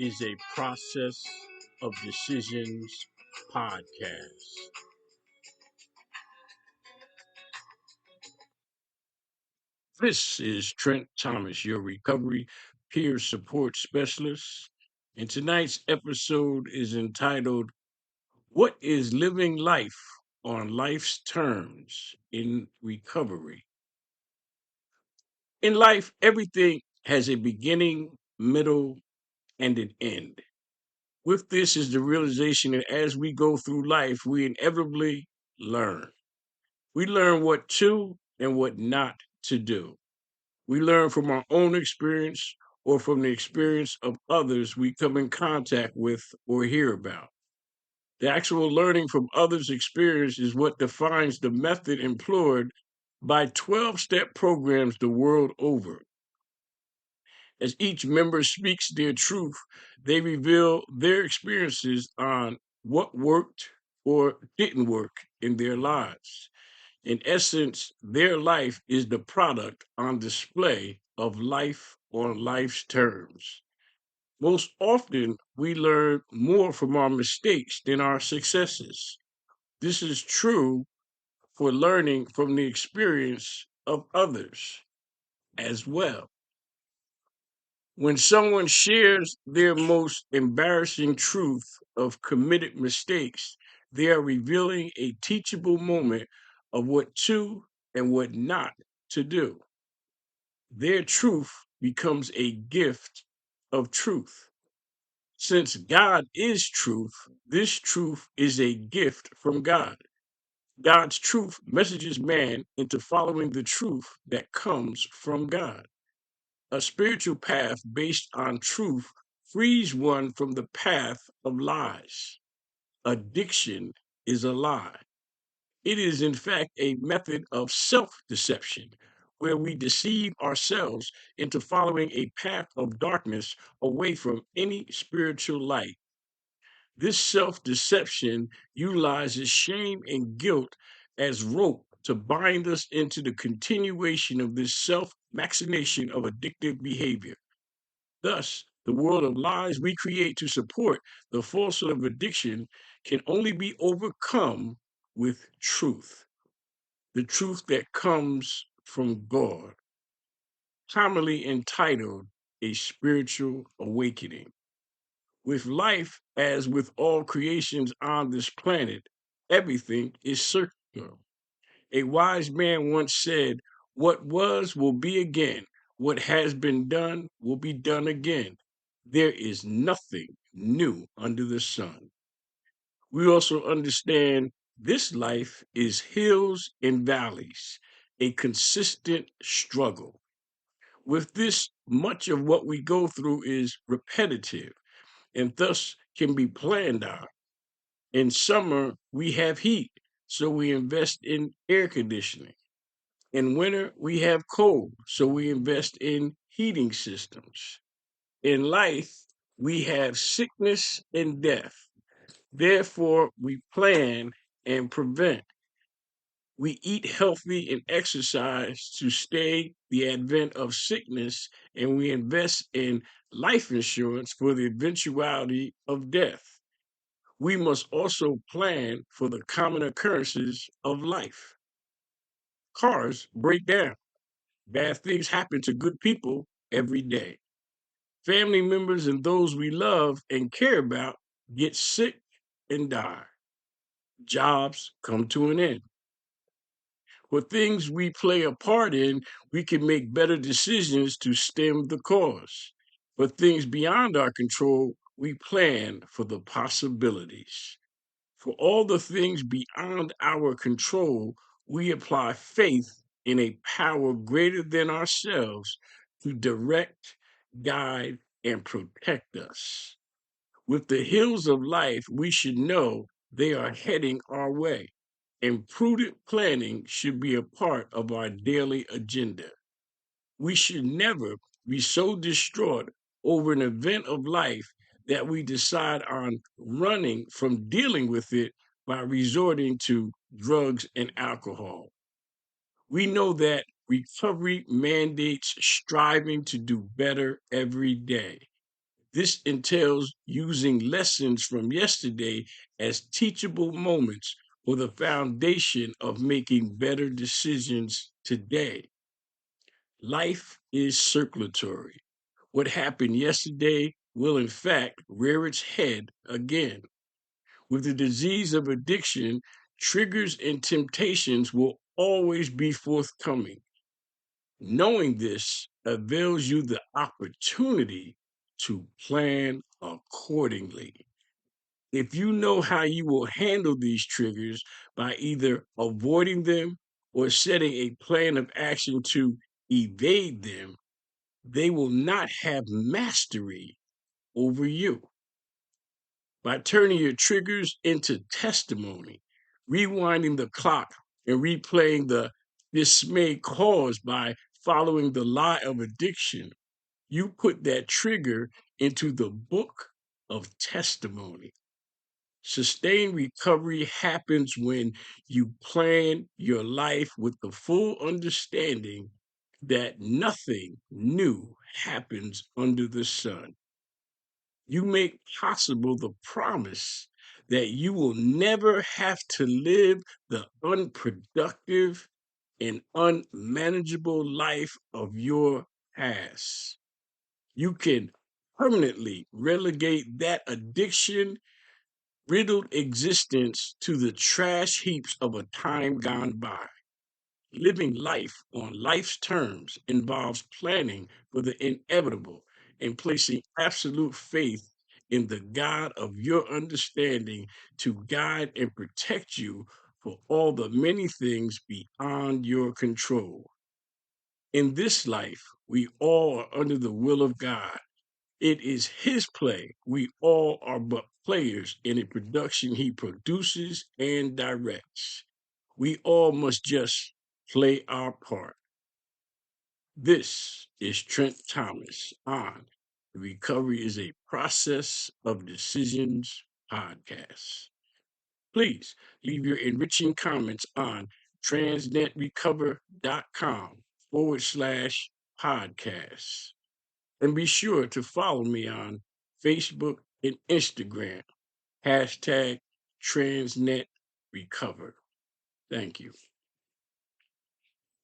is a process of decisions podcast. This is Trent Thomas, your recovery peer support specialist. And tonight's episode is entitled, What is Living Life on Life's Terms in Recovery? In life, everything has a beginning, middle, and an end. With this is the realization that as we go through life, we inevitably learn. We learn what to and what not to do. We learn from our own experience or from the experience of others we come in contact with or hear about. The actual learning from others' experience is what defines the method employed by 12-step programs the world over. As each member speaks their truth, they reveal their experiences on what worked or didn't work in their lives. In essence, their life is the product on display of life on life's terms. Most often, we learn more from our mistakes than our successes. This is true for learning from the experience of others as well. When someone shares their most embarrassing truth of committed mistakes, they are revealing a teachable moment of what to and what not to do. Their truth becomes a gift of truth. Since God is truth, this truth is a gift from God. God's truth messages man into following the truth that comes from God. A spiritual path based on truth frees one from the path of lies. Addiction is a lie. It is, in fact, a method of self deception where we deceive ourselves into following a path of darkness away from any spiritual light. This self deception utilizes shame and guilt as rope to bind us into the continuation of this self machination of addictive behavior. Thus, the world of lies we create to support the falsehood of addiction can only be overcome with truth, the truth that comes from God, commonly entitled A Spiritual Awakening. With life, as with all creations on this planet, everything is circular. A wise man once said, What was will be again. What has been done will be done again. There is nothing new under the sun. We also understand this life is hills and valleys, a consistent struggle. With this, much of what we go through is repetitive and thus can be planned out. In summer, we have heat, so we invest in air conditioning. In winter, we have cold, so we invest in heating systems. In life, we have sickness and death. Therefore, we plan and prevent. We eat healthy and exercise to stay the advent of sickness, and we invest in life insurance for the eventuality of death. We must also plan for the common occurrences of life. Cars break down. Bad things happen to good people every day. Family members and those we love and care about get sick and die. Jobs come to an end. For things we play a part in, we can make better decisions to stem the cause. For things beyond our control, we plan for the possibilities. For all the things beyond our control, we apply faith in a power greater than ourselves to direct, guide, and protect us. With the hills of life, we should know they are heading our way, and prudent planning should be a part of our daily agenda. We should never be so distraught over an event of life that we decide on running from dealing with it by resorting to drugs and alcohol. We know that recovery mandates striving to do better every day. This entails using lessons from yesterday as teachable moments for the foundation of making better decisions today. Life is circulatory. What happened yesterday will, in fact, rear its head again. With the disease of addiction, triggers and temptations will always be forthcoming. Knowing this avails you the opportunity to plan accordingly. If you know how you will handle these triggers by either avoiding them or setting a plan of action to evade them, they will not have mastery over you. By turning your triggers into testimony, rewinding the clock and replaying the dismay caused by following the lie of addiction, you put that trigger into the book of testimony. Sustained recovery happens when you plan your life with the full understanding that nothing new happens under the sun. You make possible the promise that you will never have to live the unproductive and unmanageable life of your past. You can permanently relegate that addiction riddled existence to the trash heaps of a time gone by. Living life on life's terms involves planning for the inevitable and placing absolute faith in the God of your understanding to guide and protect you for all the many things beyond your control. In this life, we all are under the will of God. It is His play. We all are but players in a production He produces and directs. We all must just play our part. This is Trent Thomas on The Recovery is a Process of Decisions podcast. Please leave your enriching comments on transnetrecover.com/podcast. And be sure to follow me on Facebook and Instagram, #TransnetRecover. Thank you.